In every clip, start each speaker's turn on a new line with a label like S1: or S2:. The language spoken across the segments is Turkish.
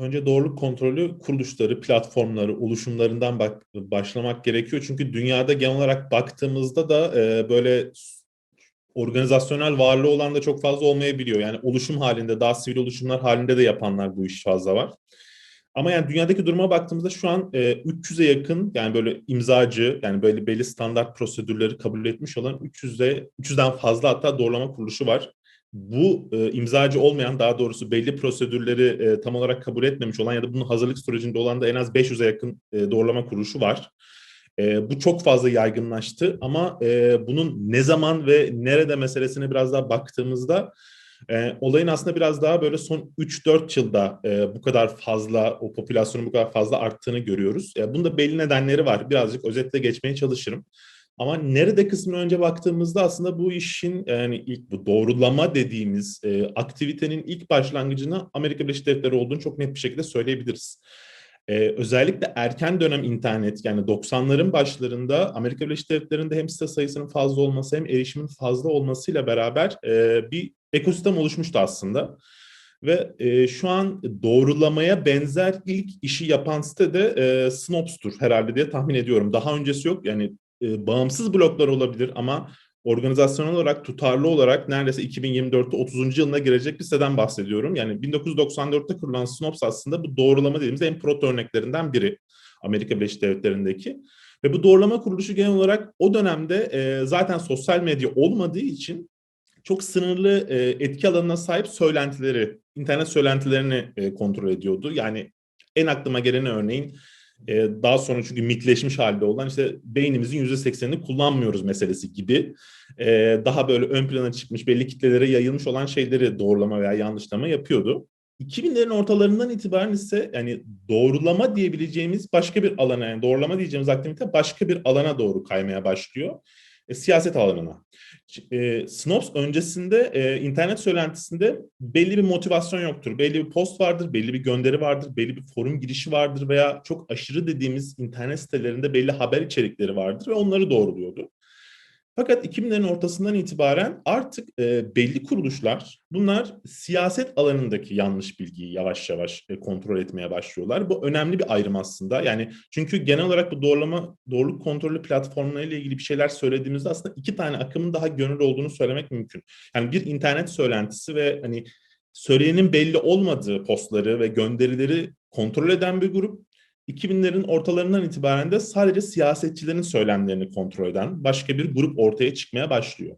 S1: Önce doğruluk kontrolü kuruluşları, platformları, oluşumlarından başlamak gerekiyor. Çünkü dünyada genel olarak baktığımızda da böyle organizasyonel varlığı olan da çok fazla olmayabiliyor. Yani oluşum halinde, daha sivil oluşumlar halinde de yapanlar bu iş fazla var. Ama yani dünyadaki duruma baktığımızda şu an 300'e yakın yani böyle imzacı yani böyle belli standart prosedürleri kabul etmiş olan 300'den fazla hatta doğrulama kuruluşu var. Bu imzacı olmayan daha doğrusu belli prosedürleri tam olarak kabul etmemiş olan ya da bunun hazırlık sürecinde olan da en az 500'e yakın doğrulama kuruluşu var. Bu çok fazla yaygınlaştı ama bunun ne zaman ve nerede meselesine biraz daha baktığımızda olayın aslında biraz daha böyle son 3-4 yılda bu kadar fazla, o popülasyonun bu kadar fazla arttığını görüyoruz. Bunun da belli nedenleri var. Birazcık özetle geçmeye çalışırım. Ama nerede kısmına önce baktığımızda aslında bu işin yani ilk bu doğrulama dediğimiz aktivitenin ilk başlangıcını Amerika Birleşik Devletleri olduğunu çok net bir şekilde söyleyebiliriz. Özellikle erken dönem internet yani 90'ların başlarında Amerika Birleşik Devletleri'nde hem site sayısının fazla olması hem erişimin fazla olmasıyla beraber bir ekosistem oluşmuştu aslında. Ve şu an doğrulamaya benzer ilk işi yapan site de Snopes'tur herhalde diye tahmin ediyorum. Daha öncesi yok yani bağımsız bloklar olabilir ama organizasyonel olarak tutarlı olarak neredeyse 2024'te 30. yılına girecek bir siteden bahsediyorum. Yani 1994'te kurulan Snopes aslında bu doğrulama dediğimiz en proto örneklerinden biri Amerika Birleşik Devletleri'ndeki. Ve bu doğrulama kuruluşu genel olarak o dönemde zaten sosyal medya olmadığı için çok sınırlı etki alanına sahip söylentileri, internet söylentilerini kontrol ediyordu. Yani en aklıma gelen örneğin daha sonra çünkü mitleşmiş halde olan işte beynimizin %80'ini kullanmıyoruz meselesi gibi daha böyle ön plana çıkmış belli kitlelere yayılmış olan şeyleri doğrulama veya yanlışlama yapıyordu. 2000'lerin ortalarından itibaren ise yani doğrulama diyebileceğimiz başka bir alana yani doğrulama diyeceğimiz aktivite başka bir alana doğru kaymaya başlıyor. Siyaset alanına. Snopes öncesinde internet söylentisinde belli bir motivasyon yoktur. Belli bir post vardır, belli bir gönderi vardır, belli bir forum girişi vardır veya çok aşırı dediğimiz internet sitelerinde belli haber içerikleri vardır ve onları doğruluyordu. Fakat 2000'lerin ortasından itibaren artık belli kuruluşlar bunlar siyaset alanındaki yanlış bilgiyi yavaş yavaş kontrol etmeye başlıyorlar. Bu önemli bir ayrım aslında. Yani çünkü genel olarak bu doğruluk kontrolü platformlarıyla ilgili bir şeyler söylediğimizde aslında iki tane akımın daha gönüllü olduğunu söylemek mümkün. Yani bir internet söylentisi ve hani söyleyenin belli olmadığı postları ve gönderileri kontrol eden bir grup. 2000'lerin ortalarından itibaren de sadece siyasetçilerin söylemlerini kontrol eden başka bir grup ortaya çıkmaya başlıyor.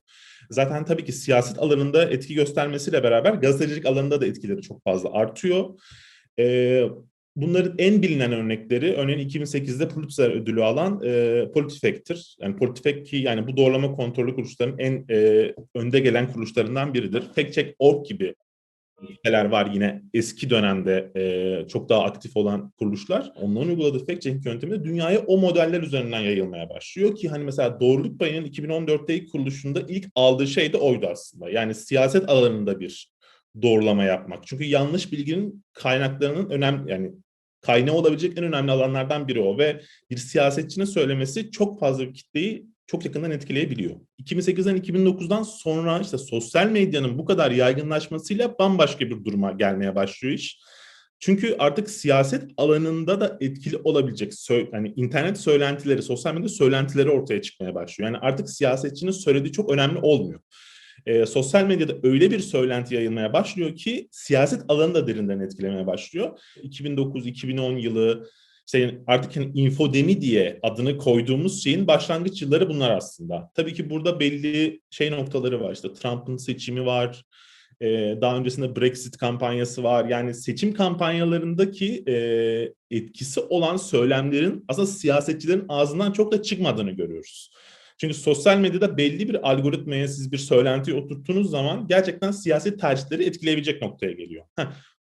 S1: Zaten tabii ki siyaset alanında etki göstermesiyle beraber gazetecilik alanında da etkileri çok fazla artıyor. Ee, Bunların en bilinen örnekleri örneğin 2008'de Pulitzer ödülü alan PolitiFact'tir. Yani PolitiFact ki yani bu doğrulama kontrolü kuruluşlarının en önde gelen kuruluşlarından biridir. FactCheck.org gibi siteler var yine eski dönemde çok daha aktif olan kuruluşlar. Onların uyguladığı fact-checking yöntemi de dünyaya o modeller üzerinden yayılmaya başlıyor ki hani mesela Doğruluk Payı'nın 2014'te ilk kuruluşunda ilk aldığı şey de oydu aslında. Yani siyaset alanında bir doğrulama yapmak. Çünkü yanlış bilginin kaynaklarının önemli yani kaynağı olabilecek en önemli alanlardan biri o ve bir siyasetçinin söylemesi çok fazla bir kitleyi çok yakından etkileyebiliyor. 2008'den 2009'dan sonra işte sosyal medyanın bu kadar yaygınlaşmasıyla bambaşka bir duruma gelmeye başlıyor iş. Çünkü artık siyaset alanında da etkili olabilecek yani internet söylentileri, sosyal medya söylentileri ortaya çıkmaya başlıyor. Yani artık siyasetçinin söylediği çok önemli olmuyor. Sosyal medyada öyle bir söylenti yayılmaya başlıyor ki siyaset alanı da derinden etkilemeye başlıyor. 2009-2010 yılı işte artık hani infodemi diye adını koyduğumuz şeyin başlangıç yılları bunlar aslında. Tabii ki burada belli şey noktaları var. İşte Trump'ın seçimi var. Daha öncesinde Brexit kampanyası var. Yani seçim kampanyalarındaki etkisi olan söylemlerin aslında siyasetçilerin ağzından çok da çıkmadığını görüyoruz. Çünkü sosyal medyada belli bir algoritmaya siz bir söylentiyi oturttuğunuz zaman gerçekten siyasi tercihleri etkileyebilecek noktaya geliyor.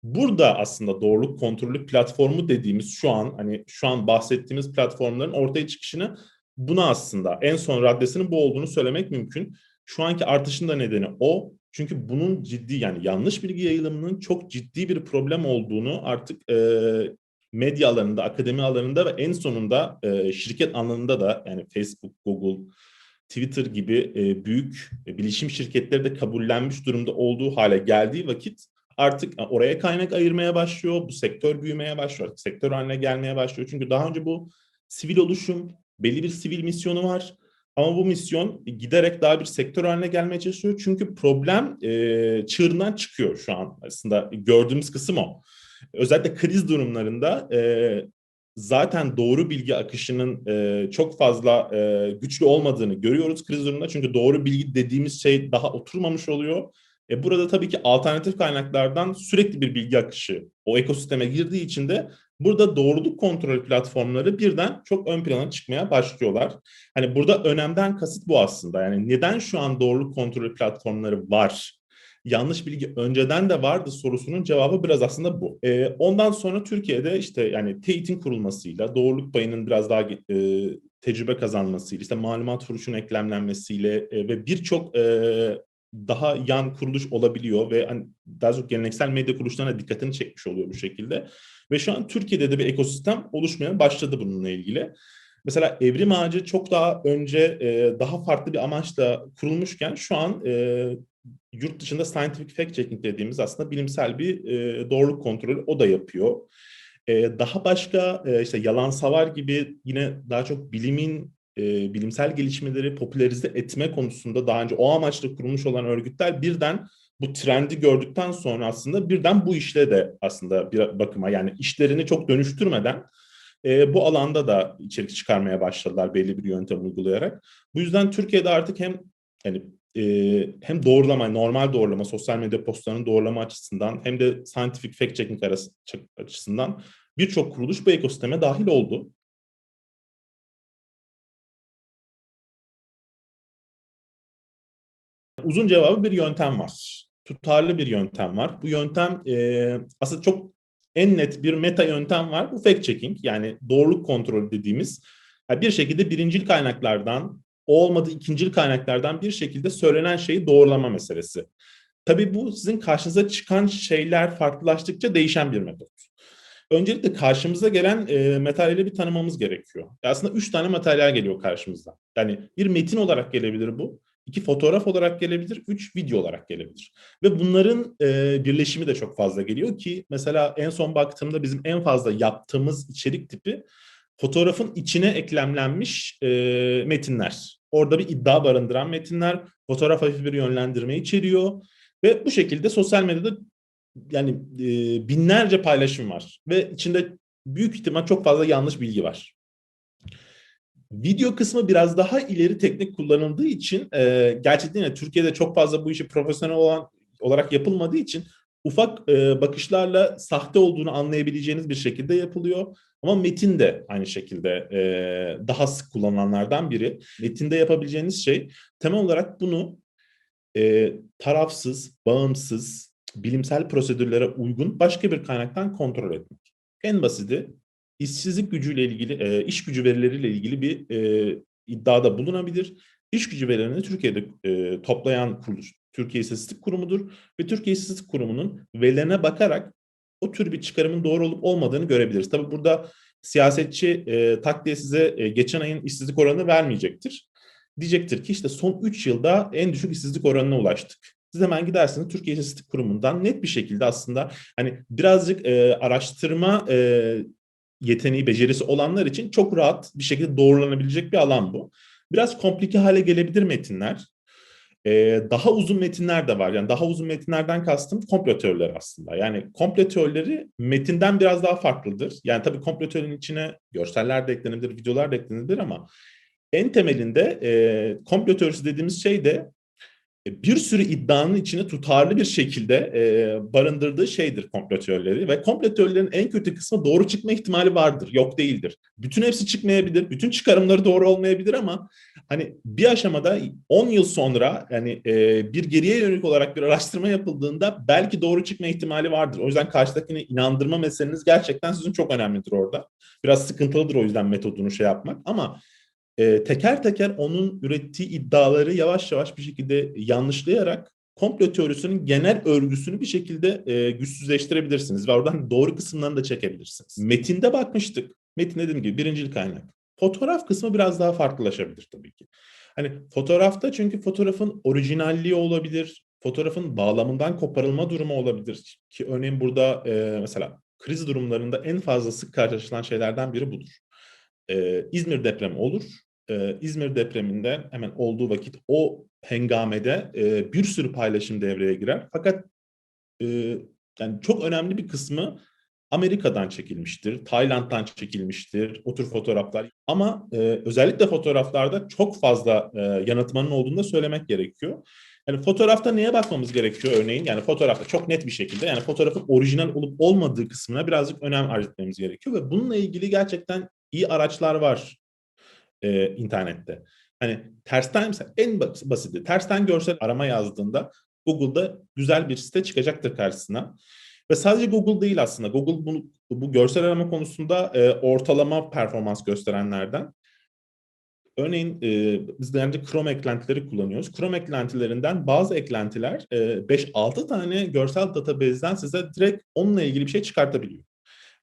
S1: Burada aslında doğruluk kontrolü platformu dediğimiz şu an bahsettiğimiz platformların ortaya çıkışını buna aslında en son raddesinin bu olduğunu söylemek mümkün. Şu anki artışın da nedeni o. Çünkü bunun ciddi yani yanlış bilgi yayılımının çok ciddi bir problem olduğunu artık medya alanında, akademi alanında ve en sonunda şirket alanında da yani Facebook, Google, Twitter gibi büyük bilişim şirketleri de kabullenmiş durumda olduğu hale geldiği vakit artık oraya kaynak ayırmaya başlıyor. Bu sektör büyümeye başlıyor. Artık sektör haline gelmeye başlıyor. Çünkü daha önce bu sivil oluşum, belli bir sivil misyonu var. Ama bu misyon giderek daha bir sektör haline gelmeye çalışıyor. Çünkü problem çığırından çıkıyor şu an. Aslında gördüğümüz kısım o. Özellikle kriz durumlarında zaten doğru bilgi akışının çok fazla güçlü olmadığını görüyoruz kriz durumunda. Çünkü doğru bilgi dediğimiz şey daha oturmamış oluyor. Burada tabii ki alternatif kaynaklardan sürekli bir bilgi akışı o ekosisteme girdiği için de burada doğruluk kontrol platformları birden çok ön plana çıkmaya başlıyorlar. Hani burada önemden kasıt bu aslında. Yani neden şu an doğruluk kontrol platformları var? Yanlış bilgi önceden de vardı sorusunun cevabı biraz aslında bu. Ondan sonra Türkiye'de işte yani TEİT'in kurulmasıyla, doğruluk payının biraz daha tecrübe kazanmasıyla, işte malumat furuşunun eklemlenmesiyle ve birçok daha yan kuruluş olabiliyor ve hani daha çok geleneksel medya kuruluşlarına dikkatini çekmiş oluyor bu şekilde. Ve şu an Türkiye'de de bir ekosistem oluşmaya başladı bununla ilgili. Mesela Evrim Ağacı çok daha önce daha farklı bir amaçla kurulmuşken şu an yurt dışında scientific fact checking dediğimiz aslında bilimsel bir doğruluk kontrolü o da yapıyor. Daha başka işte Yalan Savar gibi yine daha çok bilimsel gelişmeleri popülerize etme konusunda daha önce o amaçla kurulmuş olan örgütler birden bu trendi gördükten sonra aslında birden bu işle de aslında bir bakıma yani işlerini çok dönüştürmeden bu alanda da içerik çıkarmaya başladılar belli bir yöntem uygulayarak. Bu yüzden Türkiye'de artık hem yani hem doğrulama, normal doğrulama, sosyal medya postlarının doğrulama açısından hem de scientific fact checking açısından birçok kuruluş bu ekosisteme dahil oldu. Uzun cevabı bir yöntem var. Tutarlı bir yöntem var. Bu yöntem aslında çok en net bir meta yöntem var. Bu fact checking yani doğruluk kontrolü dediğimiz yani bir şekilde birincil kaynaklardan olmadı ikincil kaynaklardan bir şekilde söylenen şeyi doğrulama meselesi. Tabii bu sizin karşınıza çıkan şeyler farklılaştıkça değişen bir metot. Öncelikle karşımıza gelen materyali bir tanımamız gerekiyor. Aslında 3 tane materyal geliyor karşımıza. Yani bir metin olarak gelebilir bu. 2 fotoğraf olarak gelebilir. 3 video olarak gelebilir. Ve bunların birleşimi de çok fazla geliyor ki mesela en son baktığımda bizim en fazla yaptığımız içerik tipi fotoğrafın içine eklemlenmiş metinler. Orada bir iddia barındıran metinler, fotoğraf hafif bir yönlendirme içeriyor ve bu şekilde sosyal medyada yani binlerce paylaşım var ve içinde büyük ihtimal çok fazla yanlış bilgi var. Video kısmı biraz daha ileri teknik kullanıldığı için gerçekten yine Türkiye'de çok fazla bu işi profesyonel olarak yapılmadığı için ufak bakışlarla sahte olduğunu anlayabileceğiniz bir şekilde yapılıyor. Ama metin de aynı şekilde daha sık kullanılanlardan biri. Metinde yapabileceğiniz şey temel olarak bunu tarafsız, bağımsız, bilimsel prosedürlere uygun başka bir kaynaktan kontrol etmek. En basiti işsizlik gücüyle ilgili, iş gücü verileriyle ilgili bir iddiada bulunabilir. İş gücü verilerini Türkiye'de toplayan kuruluş Türkiye İstatistik Kurumu'dur ve Türkiye İstatistik Kurumu'nun verilerine bakarak o tür bir çıkarımın doğru olup olmadığını görebiliriz. Tabii burada siyasetçi tak diye size geçen ayın işsizlik oranını vermeyecektir. Diyecektir ki işte son 3 yılda en düşük işsizlik oranına ulaştık. Siz hemen gidersiniz Türkiye İstatistik Kurumu'ndan net bir şekilde aslında hani birazcık araştırma yeteneği, becerisi olanlar için çok rahat bir şekilde doğrulanabilecek bir alan bu. Biraz komplike hale gelebilir metinler. Daha uzun metinler de var. Yani daha uzun metinlerden kastım komplo teorileri aslında. Yani komplo teorileri metinden biraz daha farklıdır. Yani tabii komplo teorinin içine görseller de eklenebilir, videolar da eklenebilir ama en temelinde komplo teorisi dediğimiz şey de bir sürü iddianın içine tutarlı bir şekilde barındırdığı şeydir komplo teorileri. Ve komplo teorilerinin en kötü kısmı doğru çıkma ihtimali vardır, yok değildir. Bütün hepsi çıkmayabilir, bütün çıkarımları doğru olmayabilir ama hani bir aşamada 10 yıl sonra yani bir geriye yönelik olarak bir araştırma yapıldığında belki doğru çıkma ihtimali vardır. O yüzden karşıdakine inandırma meseleniz gerçekten sizin çok önemlidir orada. Biraz sıkıntılıdır o yüzden metodunu şey yapmak ama teker teker onun ürettiği iddiaları yavaş yavaş bir şekilde yanlışlayarak komplo teorisinin genel örgüsünü bir şekilde güçsüzleştirebilirsiniz ve oradan doğru kısımlarını da çekebilirsiniz. Metinde bakmıştık. Metin dediğim gibi birincil kaynak. Fotoğraf kısmı biraz daha farklılaşabilir tabii ki. Hani fotoğrafta çünkü fotoğrafın orijinalliği olabilir, fotoğrafın bağlamından koparılma durumu olabilir. Ki örneğin burada mesela kriz durumlarında en fazla sık karşılaşılan şeylerden biri budur. İzmir depremi olur. İzmir depreminde hemen olduğu vakit o hengamede bir sürü paylaşım devreye girer. Fakat e, yani çok önemli bir kısmı Amerika'dan çekilmiştir, Tayland'dan çekilmiştir, o tür fotoğraflar. Ama özellikle fotoğraflarda çok fazla yanıltmanın olduğunu da söylemek gerekiyor. Yani fotoğrafta neye bakmamız gerekiyor örneğin? Yani fotoğrafta çok net bir şekilde yani fotoğrafın orijinal olup olmadığı kısmına birazcık önem arz etmemiz gerekiyor. Ve bununla ilgili gerçekten iyi araçlar var internette. Hani tersten mesela en basiti tersten görsel arama yazdığında Google'da güzel bir site çıkacaktır karşısına. Ve sadece Google değil aslında. Google bu görsel arama konusunda ortalama performans gösterenlerden. Örneğin biz genelde Chrome eklentileri kullanıyoruz. Chrome eklentilerinden bazı eklentiler 5-6 tane görsel database'den size direkt onunla ilgili bir şey çıkartabiliyor.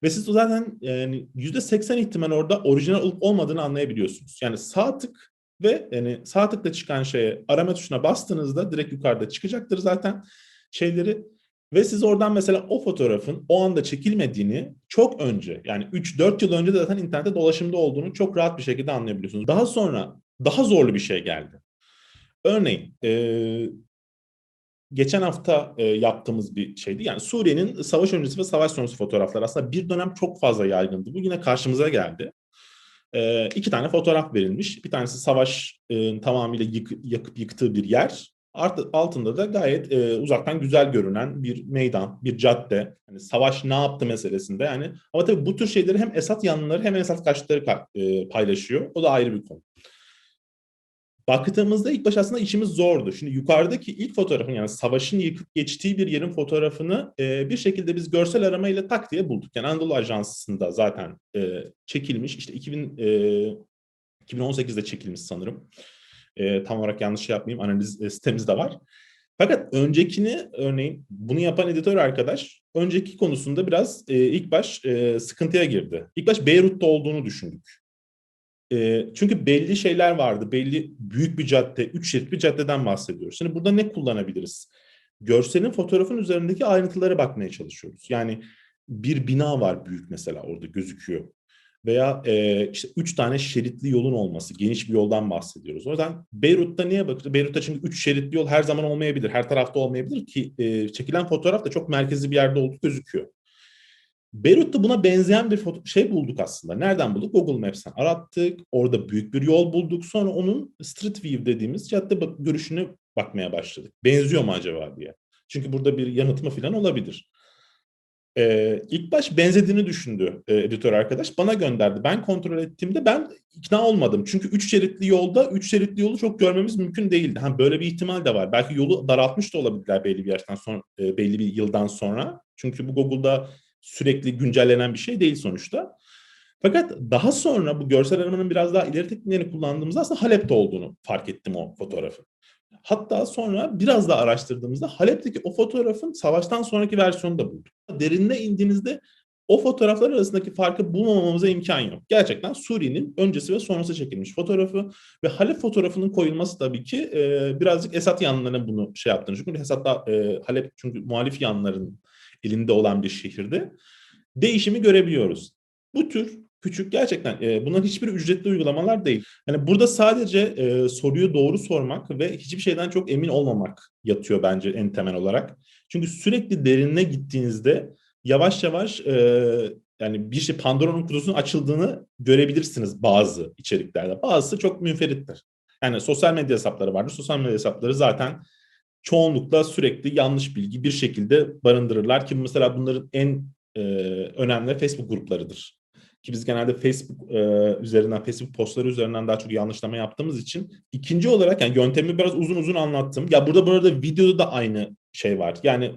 S1: Ve siz zaten yani %80 ihtimal orada orijinal olup olmadığını anlayabiliyorsunuz. Yani sağ tık ve yani sağ tıkla çıkan şeye arama tuşuna bastığınızda direkt yukarıda çıkacaktır zaten şeyleri. Ve siz oradan mesela o fotoğrafın o anda çekilmediğini çok önce yani 3-4 yıl önce de zaten internette dolaşımda olduğunu çok rahat bir şekilde anlayabiliyorsunuz. Daha sonra daha zorlu bir şey geldi. Örneğin geçen hafta yaptığımız bir şeydi. Yani Suriye'nin savaş öncesi ve savaş sonrası fotoğraflar aslında bir dönem çok fazla yaygındı. Bu yine karşımıza geldi. İki tane fotoğraf verilmiş. Bir tanesi savaş tamamıyla yakıp yıktığı bir yer. Altında da gayet uzaktan güzel görünen bir meydan, bir cadde. Yani savaş ne yaptı meselesinde yani. Ama tabii bu tür şeyleri hem Esad yanlıları hem Esad karşıtları paylaşıyor. O da ayrı bir konu. Baktığımızda ilk baş aslında işimiz zordu. Şimdi yukarıdaki ilk fotoğrafın yani savaşın yıkıp geçtiği bir yerin fotoğrafını bir şekilde biz görsel aramayla tak diye bulduk. Yani Anadolu Ajansı'nda zaten çekilmiş. İşte 2018'de çekilmiş sanırım. Tam olarak yanlış şey yapmayayım. Analiz sitemizde var. Fakat öncekini örneğin bunu yapan editör arkadaş önceki konusunda biraz ilk baş sıkıntıya girdi. İlk baş Beyrut'ta olduğunu düşündük. Çünkü belli şeyler vardı. Belli büyük bir cadde, 3 şerit bir caddeden bahsediyoruz. Şimdi burada ne kullanabiliriz? Görselin fotoğrafın üzerindeki ayrıntılara bakmaya çalışıyoruz. Yani bir bina var büyük mesela orada gözüküyor. Veya işte 3 tane şeritli yolun olması, geniş bir yoldan bahsediyoruz. O yüzden Beyrut'ta niye bakıyoruz? Beyrut'ta çünkü 3 şeritli yol her zaman olmayabilir, her tarafta olmayabilir ki çekilen fotoğraf da çok merkezi bir yerde olduğu gözüküyor. Beyrut'ta buna benzeyen bir şey bulduk aslında. Nereden bulduk? Google Maps'ten arattık. Orada büyük bir yol bulduk. Sonra onun Street View dediğimiz cadde görüşünü bakmaya başladık. Benziyor mu acaba diye. Çünkü burada bir yanıltma falan olabilir. İlk baş benzediğini düşündü editör arkadaş. Bana gönderdi. Ben kontrol ettiğimde ben ikna olmadım. Çünkü 3 şeritli yolu çok görmemiz mümkün değildi. Ha, böyle bir ihtimal de var. Belki yolu daraltmış da olabilirler belli bir yaştan sonra, belli bir yıldan sonra. Çünkü bu Google'da sürekli güncellenen bir şey değil sonuçta. Fakat daha sonra bu görsel aramanın biraz daha ileri tekniklerini kullandığımızda aslında Halep'te olduğunu fark ettim o fotoğrafın. Hatta sonra biraz daha araştırdığımızda Halep'teki o fotoğrafın savaştan sonraki versiyonu da bulduk. Derinine indiğinizde o fotoğraflar arasındaki farkı bulmamamıza imkan yok. Gerçekten Suriye'nin öncesi ve sonrası çekilmiş fotoğrafı ve Halep fotoğrafının koyulması tabii ki birazcık Esad yanlarına bunu şey yaptığını. Çünkü Esad da Halep çünkü muhalif yanların elinde olan bir şehirde değişimi görebiliyoruz. Bu tür küçük gerçekten bunların hiçbir ücretli uygulamalar değil. Yani burada sadece soruyu doğru sormak ve hiçbir şeyden çok emin olmamak yatıyor bence en temel olarak. Çünkü sürekli derinine gittiğinizde yavaş yavaş yani bir şey Pandora'nın kutusunun açıldığını görebilirsiniz bazı içeriklerde. Bazısı çok münferittir. Yani sosyal medya hesapları vardır. Sosyal medya hesapları zaten çoğunlukla sürekli yanlış bilgi bir şekilde barındırırlar ki mesela bunların en önemli Facebook gruplarıdır. Ki biz genelde Facebook üzerinden, Facebook postları üzerinden daha çok yanlışlama yaptığımız için. İkinci olarak yani yöntemi biraz uzun uzun anlattım. Ya burada videoda da aynı şey var. Yani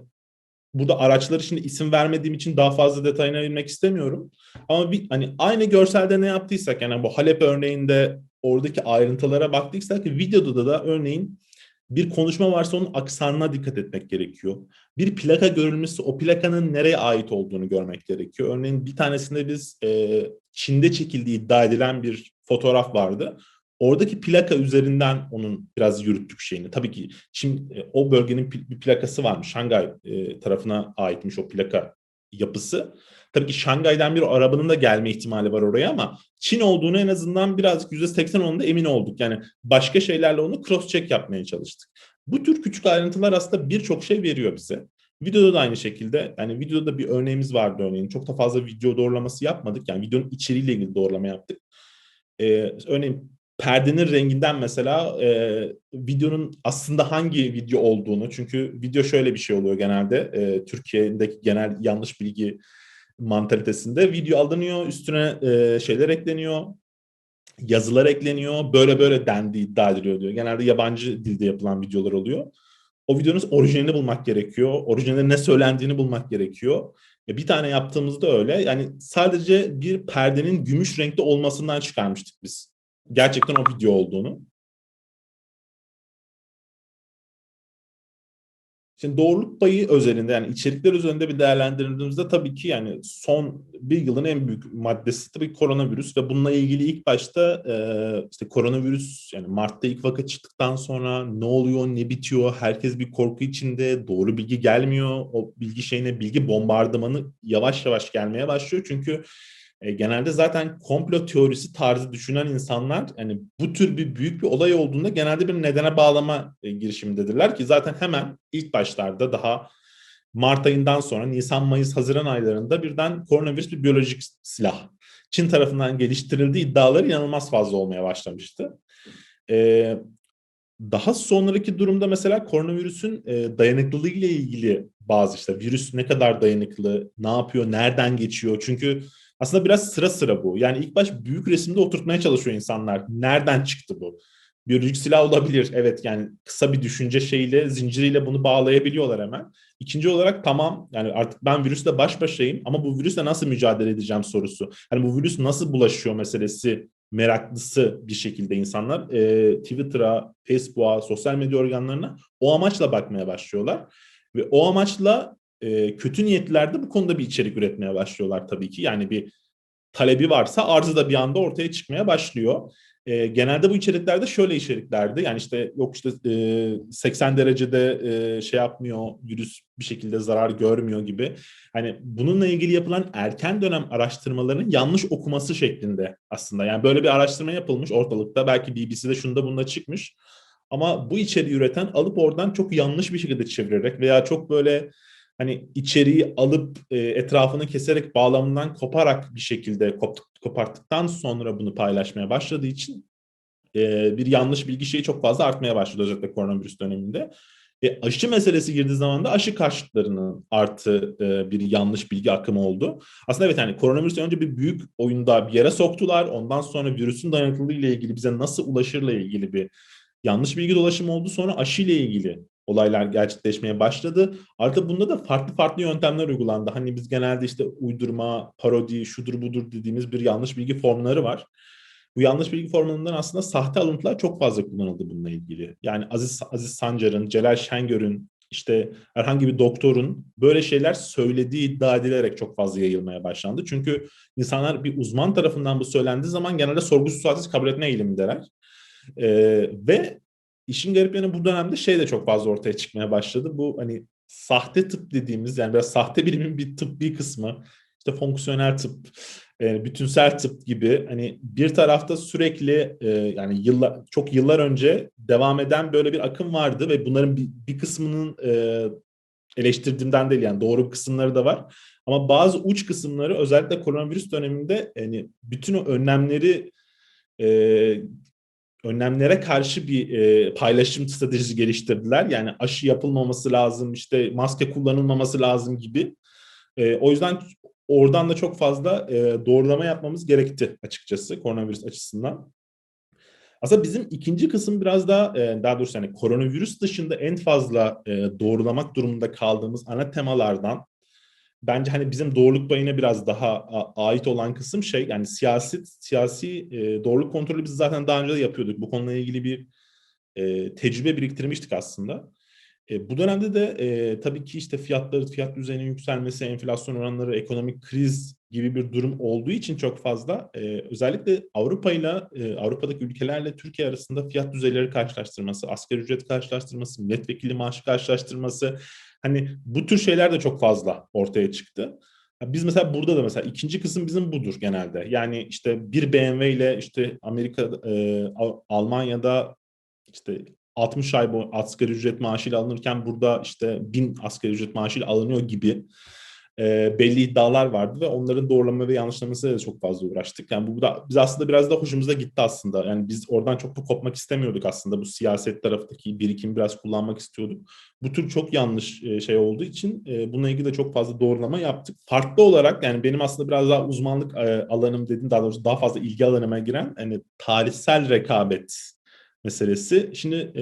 S1: burada araçları şimdi isim vermediğim için daha fazla detayına inmek istemiyorum. Ama hani aynı görselde ne yaptıysak yani bu Halep örneğinde oradaki ayrıntılara baktıysak videoda da örneğin bir konuşma varsa onun aksanına dikkat etmek gerekiyor. Bir plaka görülmüşse o plakanın nereye ait olduğunu görmek gerekiyor. Örneğin bir tanesinde biz Çin'de çekildiği iddia edilen bir fotoğraf vardı. Oradaki plaka üzerinden onun biraz yürüttük şeyini. Tabii ki şimdi o bölgenin bir plakası varmış. Şangay tarafına aitmiş o plaka yapısı. Tabii ki Şangay'dan bir arabanın da gelme ihtimali var oraya ama Çin olduğunu en azından birazcık %80 onda emin olduk. Yani başka şeylerle onu cross check yapmaya çalıştık. Bu tür küçük ayrıntılar aslında birçok şey veriyor bize. Videoda da aynı şekilde, yani videoda bir örneğimiz vardı örneğin. Çok da fazla video doğrulaması yapmadık. Yani videonun içeriğiyle ilgili doğrulama yaptık. Örneğin perdenin renginden mesela videonun aslında hangi video olduğunu, çünkü video şöyle bir şey oluyor genelde, Türkiye'deki genel yanlış bilgi mantalitesinde video alınıyor, üstüne şeyler ekleniyor, yazılar ekleniyor, böyle böyle dendiği iddia ediliyor diyor. Genelde yabancı dilde yapılan videolar oluyor. O videonun orijinalini bulmak gerekiyor. Orijinalde ne söylendiğini bulmak gerekiyor. Bir tane yaptığımızda öyle. Yani sadece bir perdenin gümüş renkte olmasından çıkarmıştık biz. Gerçekten o video olduğunu. Şimdi doğruluk payı özelinde, yani içerikler üzerinde bir değerlendirdiğimizde tabii ki yani son bir yılın en büyük maddesi tabii koronavirüs ve bununla ilgili ilk başta işte koronavirüs, yani Mart'ta ilk vaka çıktıktan sonra ne oluyor ne bitiyor, herkes bir korku içinde, doğru bilgi gelmiyor, o bilgi şeyine bilgi bombardımanı yavaş yavaş gelmeye başlıyor çünkü genelde zaten komplo teorisi tarzı düşünen insanlar yani bu tür bir büyük bir olay olduğunda genelde bir nedene bağlama girişimindedirler ki zaten hemen ilk başlarda daha Mart ayından sonra Nisan, Mayıs, Haziran aylarında birden koronavirüs bir biyolojik silah. Çin tarafından geliştirildiği iddiaları inanılmaz fazla olmaya başlamıştı. E, Daha sonraki durumda mesela koronavirüsün dayanıklılığı ile ilgili bazı işte virüs ne kadar dayanıklı, ne yapıyor, nereden geçiyor? Çünkü aslında biraz sıra sıra bu. Yani ilk baş büyük resimde oturtmaya çalışıyor insanlar. Nereden çıktı bu? Biyolojik silah olabilir. Evet, yani kısa bir düşünce şeyiyle, zinciriyle bunu bağlayabiliyorlar hemen. İkinci olarak tamam, yani artık ben virüsle baş başayım ama bu virüsle nasıl mücadele edeceğim sorusu. Hani bu virüs nasıl bulaşıyor meselesi meraklısı bir şekilde insanlar Twitter'a, Facebook'a, sosyal medya organlarına o amaçla bakmaya başlıyorlar. Ve o amaçla kötü niyetliler de bu konuda bir içerik üretmeye başlıyorlar tabii ki. Yani bir talebi varsa arzı da bir anda ortaya çıkmaya başlıyor. Genelde bu içeriklerde şöyle içeriklerdi. Yani işte yok işte 80 derecede şey yapmıyor, virüs bir şekilde zarar görmüyor gibi. Hani bununla ilgili yapılan erken dönem araştırmalarının yanlış okuması şeklinde aslında. Yani böyle bir araştırma yapılmış ortalıkta. Belki BBC'de şunda bunda çıkmış. Ama bu içeriği üreten alıp oradan çok yanlış bir şekilde çevirerek veya çok böyle hani içeriği alıp etrafını keserek bağlamından koparak bir şekilde koparttıktan sonra bunu paylaşmaya başladığı için bir yanlış bilgi şeyi çok fazla artmaya başladı özellikle koronavirüs döneminde. Aşı meselesi girdiği zaman da aşı karşıtlarının artı bir yanlış bilgi akımı oldu. Aslında evet, yani koronavirüs önce bir büyük oyunda bir yere soktular. Ondan sonra virüsün dayanıklılığı ile ilgili bize nasıl ulaşırla ilgili bir yanlış bilgi dolaşımı oldu. Sonra aşı ile ilgili olaylar gerçekleşmeye başladı. Artık bunda da farklı farklı yöntemler uygulandı. Hani biz genelde işte uydurma, parodi, şudur budur dediğimiz bir yanlış bilgi formları var. Bu yanlış bilgi formlarından aslında sahte alıntılar çok fazla kullanıldı bununla ilgili. Yani Aziz Sancar'ın, Celal Şengör'ün, işte herhangi bir doktorun böyle şeyler söylediği iddia edilerek çok fazla yayılmaya başlandı. Çünkü insanlar bir uzman tarafından bu söylendiği zaman genelde sorgusuz sualsiz kabul etme eğilimindeler. Ve işin garip yanı bu dönemde şey de çok fazla ortaya çıkmaya başladı. Bu hani sahte tıp dediğimiz, yani biraz sahte bilimin bir tıbbi kısmı, işte fonksiyonel tıp, bütünsel tıp gibi hani bir tarafta sürekli yani çok yıllar önce devam eden böyle bir akım vardı ve bunların bir kısmının eleştirdiğimden değil, yani doğru kısımları da var. Ama bazı uç kısımları özellikle koronavirüs döneminde yani bütün o e, önlemlere karşı bir paylaşım stratejisi geliştirdiler. Yani aşı yapılmaması lazım, işte maske kullanılmaması lazım gibi. O yüzden oradan da çok fazla doğrulama yapmamız gerekti açıkçası koronavirüs açısından. Aslında bizim ikinci kısım biraz daha doğrusu hani koronavirüs dışında en fazla doğrulamak durumunda kaldığımız ana temalardan bence hani bizim doğruluk payına biraz daha ait olan kısım şey, yani siyasi doğruluk kontrolü biz zaten daha önce de yapıyorduk. Bu konuyla ilgili bir tecrübe biriktirmiştik aslında. Bu dönemde de tabii ki işte fiyat düzeyinin yükselmesi, enflasyon oranları, ekonomik kriz gibi bir durum olduğu için çok fazla özellikle Avrupa'daki ülkelerle Türkiye arasında fiyat düzeyleri karşılaştırması, asgari ücret karşılaştırması, milletvekili maaşı karşılaştırması, hani bu tür şeyler de çok fazla ortaya çıktı. Biz mesela burada da mesela ikinci kısım bizim budur genelde. Yani işte bir BMW ile işte Almanya'da işte 60 ay asgari ücret maaşıyla alınırken burada işte 1000 asgari ücret maaşıyla alınıyor gibi belli iddialar vardı ve onların doğrulama ve yanlışlamasıyla da çok fazla uğraştık. Yani bu da biz aslında biraz da hoşumuza gitti aslında. Yani biz oradan çok da kopmak istemiyorduk aslında. Bu siyaset taraftaki birikimi biraz kullanmak istiyorduk. Bu tür çok yanlış şey olduğu için bununla ilgili de çok fazla doğrulama yaptık. Farklı olarak yani benim aslında biraz daha uzmanlık alanım dediğim, daha doğrusu daha fazla ilgi alanıma giren hani tarihsel rekabet meselesi. Şimdi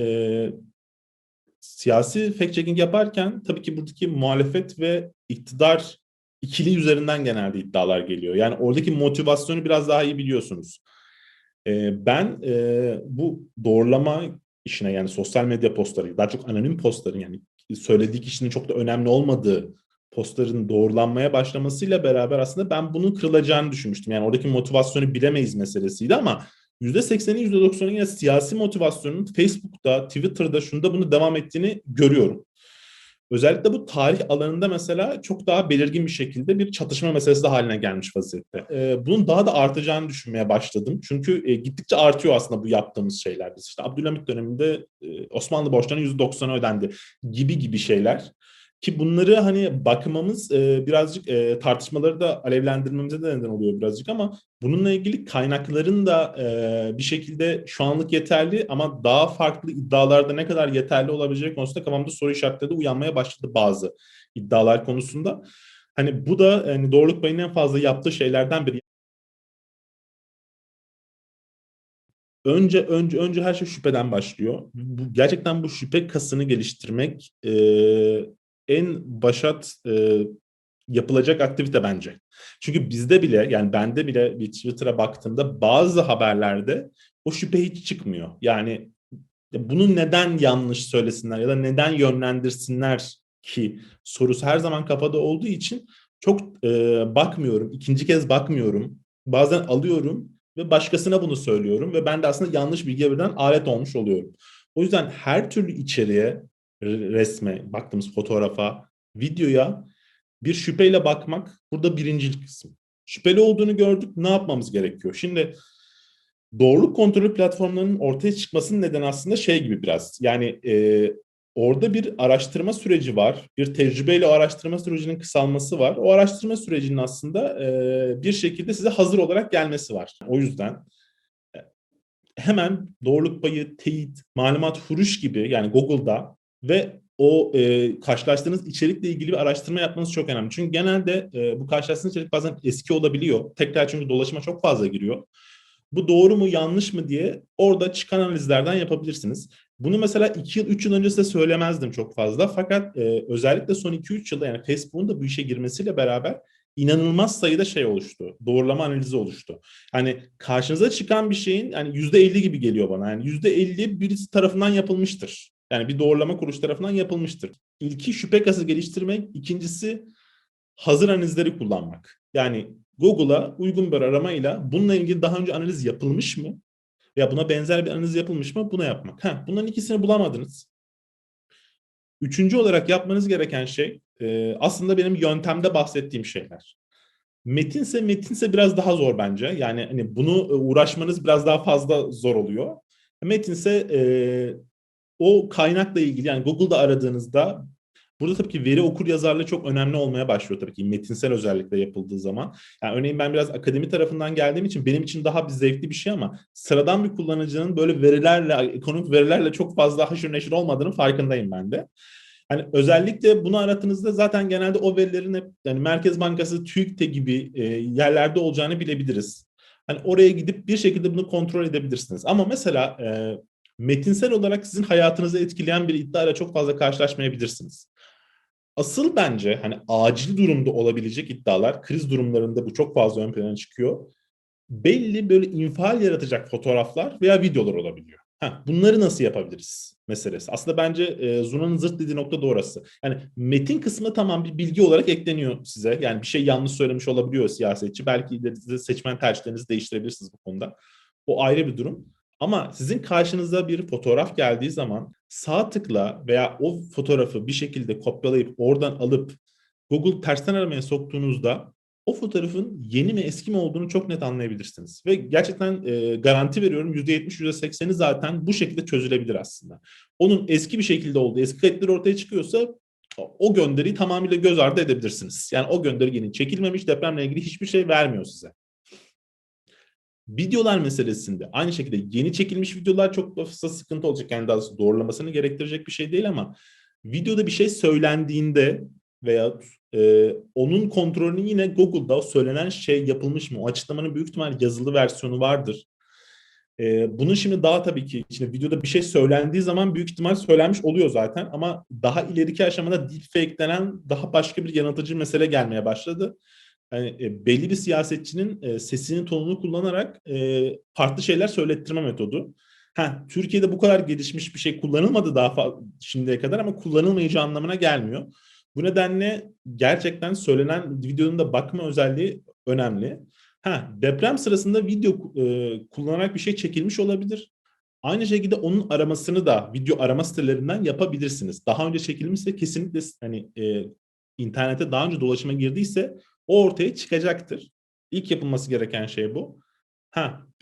S1: siyasi fact-checking yaparken tabii ki buradaki muhalefet ve iktidar ikili üzerinden genelde iddialar geliyor. Yani oradaki motivasyonu biraz daha iyi biliyorsunuz. Ben bu doğrulama işine, yani sosyal medya postları, daha çok anonim postların, yani söylediği kişinin çok da önemli olmadığı postların doğrulanmaya başlamasıyla beraber aslında ben bunun kırılacağını düşünmüştüm. Yani oradaki motivasyonu bilemeyiz meselesiydi ama %80'i %90'ı yine siyasi motivasyonun Facebook'ta, Twitter'da, şunda bunu devam ettiğini görüyorum. Özellikle bu tarih alanında mesela çok daha belirgin bir şekilde bir çatışma meselesi de haline gelmiş vaziyette. Bunun daha da artacağını düşünmeye başladım. Çünkü gittikçe artıyor aslında bu yaptığımız şeyler. Biz işte Abdülhamit döneminde Osmanlı borçlarının %90'ı ödendi gibi gibi şeyler. Ki bunları hani bakmamız birazcık tartışmaları da alevlendirmemize de neden oluyor birazcık ama bununla ilgili kaynakların da bir şekilde şu anlık yeterli ama daha farklı iddialarda ne kadar yeterli olabileceği konusunda kafamda soru işaretleri de uyanmaya başladı bazı iddialar konusunda. Hani bu da hani doğruluk payının en fazla yaptığı şeylerden biri. Önce her şey şüpheden başlıyor. Gerçekten bu şüphe kasını geliştirmek en başat yapılacak aktivite bence. Çünkü bizde bile, yani bende bile bir Twitter'a baktığımda bazı haberlerde o şüphe hiç çıkmıyor. Yani bunu neden yanlış söylesinler ya da neden yönlendirsinler ki sorusu her zaman kafada olduğu için çok bakmıyorum. İkinci kez bakmıyorum. Bazen alıyorum ve başkasına bunu söylüyorum ve ben de aslında yanlış bilgiye birden alet olmuş oluyorum. O yüzden her türlü içeriğe, resme, baktığımız fotoğrafa, videoya bir şüpheyle bakmak burada birincil kısım. Şüpheli olduğunu gördük. Ne yapmamız gerekiyor? Şimdi doğruluk kontrolü platformlarının ortaya çıkmasının nedeni aslında şey gibi biraz. Yani orada bir araştırma süreci var. Bir tecrübeyle o araştırma sürecinin kısalması var. O araştırma sürecinin aslında bir şekilde size hazır olarak gelmesi var. O yüzden hemen doğruluk payı, teyit, malumat furuş gibi, yani Google'da ve o karşılaştığınız içerikle ilgili bir araştırma yapmanız çok önemli. Çünkü genelde bu karşılaştığınız içerik bazen eski olabiliyor. Tekrar, çünkü dolaşıma çok fazla giriyor. Bu doğru mu yanlış mı diye orada çıkan analizlerden yapabilirsiniz. Bunu mesela 2 yıl 3 yıl önce size söylemezdim çok fazla. Fakat özellikle son 2-3 yılda, yani Facebook'un da bu işe girmesiyle beraber inanılmaz sayıda şey oluştu. Doğrulama analizi oluştu. Hani karşınıza çıkan bir şeyin yani %50 gibi geliyor bana. Yani %50 birisi tarafından yapılmıştır. Yani bir doğrulama kuruluşu tarafından yapılmıştır. İlki şüphe kası geliştirmek, ikincisi hazır analizleri kullanmak. Yani Google'a uygun bir aramayla bununla ilgili daha önce analiz yapılmış mı? Ya buna benzer bir analiz yapılmış mı? Buna yapmak. Bunların ikisini bulamadınız. Üçüncü olarak yapmanız gereken şey aslında benim yöntemde bahsettiğim şeyler. Metinse biraz daha zor bence. Yani hani bunu uğraşmanız biraz daha fazla zor oluyor. Metinse o kaynakla ilgili, yani Google'da aradığınızda burada tabii ki veri okur yazarlığı çok önemli olmaya başlıyor tabii ki metinsel özellikle yapıldığı zaman. Yani örneğin ben biraz akademi tarafından geldiğim için benim için daha bir zevkli bir şey ama sıradan bir kullanıcının böyle verilerle, ekonomik verilerle çok fazla haşır neşir olmadığının farkındayım ben de. Hani özellikle bunu aratınızda zaten genelde o verilerin hep yani Merkez Bankası, TÜİK'te gibi yerlerde olacağını bilebiliriz. Hani oraya gidip bir şekilde bunu kontrol edebilirsiniz. Ama mesela metinsel olarak sizin hayatınızı etkileyen bir iddiayla çok fazla karşılaşmayabilirsiniz. Asıl bence hani acil durumda olabilecek iddialar, kriz durumlarında bu çok fazla ön plana çıkıyor. Belli böyle infial yaratacak fotoğraflar veya videolar olabiliyor. Bunları nasıl yapabiliriz meselesi. Aslında bence Zuna'nın zırt dediği nokta da orası. Yani metin kısmı tamam bir bilgi olarak ekleniyor size. Yani bir şey yanlış söylemiş olabiliyor siyasetçi. Belki ileride seçmen tercihlerinizi değiştirebilirsiniz bu konuda. O ayrı bir durum. Ama sizin karşınıza bir fotoğraf geldiği zaman sağ tıkla veya o fotoğrafı bir şekilde kopyalayıp oradan alıp Google tersten aramaya soktuğunuzda o fotoğrafın yeni mi eski mi olduğunu çok net anlayabilirsiniz. Ve gerçekten garanti veriyorum %70, %80'i zaten bu şekilde çözülebilir aslında. Onun eski bir şekilde olduğu, eski kayıtları ortaya çıkıyorsa o gönderiyi tamamıyla göz ardı edebilirsiniz. Yani o gönderi yeni çekilmemiş, depremle ilgili hiçbir şey vermiyor size. Videolar meselesinde aynı şekilde yeni çekilmiş videolar çok fazla sıkıntı olacak. Yani daha doğrusu doğrulamasını gerektirecek bir şey değil ama videoda bir şey söylendiğinde veya onun kontrolünü yine Google'da o söylenen şey yapılmış mı? O açıklamanın büyük ihtimal yazılı versiyonu vardır. Bunun şimdi daha tabii ki şimdi videoda bir şey söylendiği zaman büyük ihtimal söylenmiş oluyor zaten ama daha ileriki aşamada deepfake denen daha başka bir yanıltıcı mesele gelmeye başladı. Yani belli bir siyasetçinin sesinin tonunu kullanarak farklı şeyler söylettirme metodu. Türkiye'de bu kadar gelişmiş bir şey kullanılmadı daha şimdiye kadar ama kullanılmayacağı anlamına gelmiyor. Bu nedenle gerçekten söylenen videonun da bakma özelliği önemli. Deprem sırasında video kullanarak bir şey çekilmiş olabilir. Aynı şekilde onun aramasını da video arama sitelerinden yapabilirsiniz. Daha önce çekilmişse kesinlikle hani internete daha önce dolaşıma girdiyse o ortaya çıkacaktır. İlk yapılması gereken şey bu.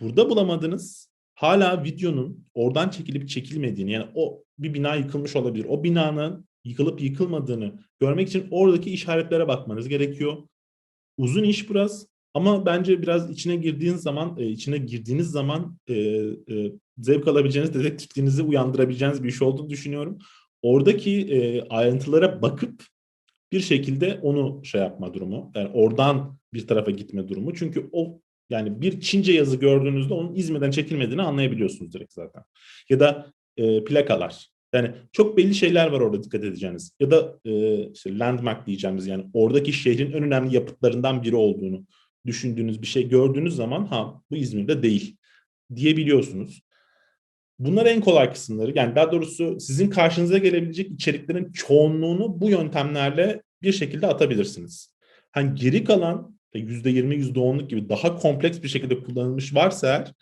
S1: Burada bulamadınız. Hala videonun oradan çekilip çekilmediğini yani o bir bina yıkılmış olabilir. O binanın yıkılıp yıkılmadığını görmek için oradaki işaretlere bakmanız gerekiyor. Uzun iş biraz ama bence biraz içine girdiğiniz zaman zevk alabileceğiniz, dedektifliğinizi uyandırabileceğiniz bir iş olduğunu düşünüyorum. Oradaki ayrıntılara bakıp bir şekilde onu şey yapma durumu. Yani oradan bir tarafa gitme durumu. Çünkü o yani bir Çince yazı gördüğünüzde onun İzmir'den çekilmediğini anlayabiliyorsunuz direkt zaten. Ya da plakalar. Yani çok belli şeyler var orada dikkat edeceğiniz. Ya da işte landmark diyeceğimiz yani oradaki şehrin en önemli yapıtlarından biri olduğunu düşündüğünüz bir şey gördüğünüz zaman bu İzmir'de değil diyebiliyorsunuz. Bunlar en kolay kısımları. Yani daha doğrusu sizin karşınıza gelebilecek içeriklerin çoğunluğunu bu yöntemlerle bir şekilde atabilirsiniz. Geri kalan %20, %10'luk gibi daha kompleks bir şekilde kullanılmış varsa eğer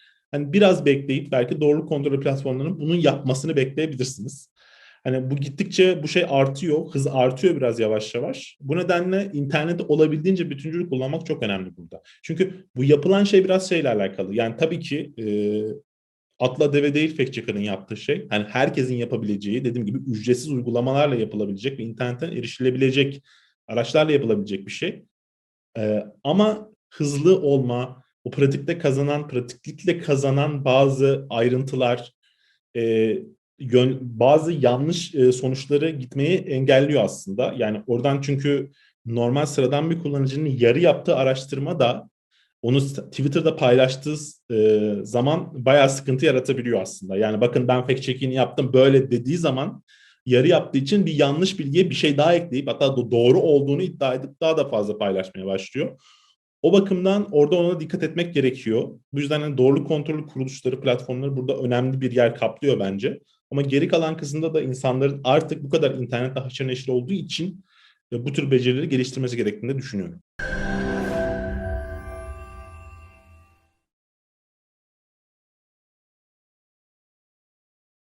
S1: biraz bekleyip belki doğruluk kontrolü platformlarının bunun yapmasını bekleyebilirsiniz. Bu gittikçe bu şey artıyor, hız artıyor biraz yavaş yavaş. Bu nedenle interneti olabildiğince bütüncül kullanmak çok önemli burada. Çünkü bu yapılan şey biraz şeyle alakalı. Yani tabii ki atla deve değil fact checker'ın yaptığı şey. Yani herkesin yapabileceği, dediğim gibi ücretsiz uygulamalarla yapılabilecek ve internetten erişilebilecek araçlarla yapılabilecek bir şey. Ama hızlı olma, o pratiklikle kazanan bazı ayrıntılar, e, bazı yanlış sonuçları gitmeyi engelliyor aslında. Yani oradan çünkü normal sıradan bir kullanıcının yarı yaptığı araştırma da onu Twitter'da paylaştığı zaman bayağı sıkıntı yaratabiliyor aslında. Yani bakın ben fact check'ini yaptım böyle dediği zaman yarı yaptığı için bir yanlış bilgiye bir şey daha ekleyip hatta doğru olduğunu iddia edip daha da fazla paylaşmaya başlıyor. O bakımdan orada ona dikkat etmek gerekiyor. Bu yüzden doğruluk kontrolü kuruluşları, platformları burada önemli bir yer kaplıyor bence. Ama geri kalan kısımda da insanların artık bu kadar internette haşır neşir olduğu için bu tür becerileri geliştirmesi gerektiğini düşünüyorum.